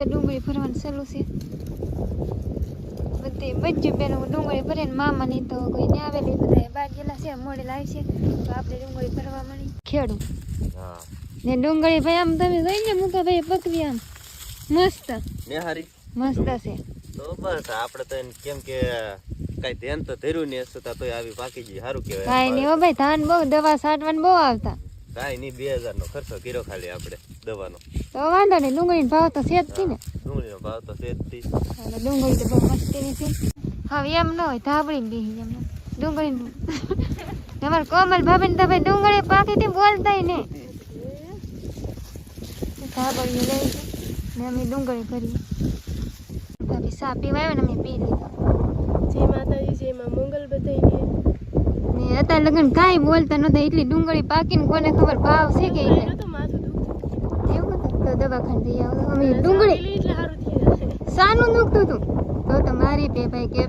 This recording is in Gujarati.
ડુંગળી ભરવાનું ચાલુ છે બધી બધી બેનો ડુંગળી ભરે ને મામા ની તો કોઈ ને આવેલી બધા બાર ગયેલા છે મોડેલા આવી છે તો આપણે ડુંગળી ભરવા મળી ખેડું ને ડુંગળી ભાઈ આમ તમે જોઈને મુકા ભાઈ પકવી આમ મસ્ત નેહારી મસ્ત છે તો બસ આપણે તો કેમ કે કઈ ધ્યાન તો ધર્યું ને છતાં તોય આવી પાકી ગઈ સારું કહેવાય કાઈ નહીં હો ભાઈ ધાન બહુ દવા છાંટવાનું બહુ આવતા કાઈ નહીં 2000 નો ખર્ચો કર્યો ખાલી આપણે દવાનો તો વાંધો નહીં ડુંગળીનો ભાવ તો છે જ થી ને ડુંગળીનો ભાવ તો છે જ થી ડુંગળી તો બહુ મસ્તીની છે હવે એમ ન હોય ધાબળીને બેસી એમ ડુંગળી તમારે કોમલ ભાભી ને તો ભાઈ ડુંગળી પાકી થી બોલતા ને ધાબળી લઈ ને અમે ડુંગળી ભરીએ ભાભી સા પીવા આવે ને અમે પી લીધો જય માતાજી જય માં મંગલ બધાઈને ને અત્યારે લગન કાંઈ બોલતા નતા એટલી ડુંગળી પાકીને કોને ખબર ભાવ છે કે એનો તો માથું દુખતું એવું હતું તો દવાખાને જઈ આવો અમે ડુંગળી એટલે સારું થઈ જશે સાનું દુખતું હતું તો મારી બે ભાઈ કે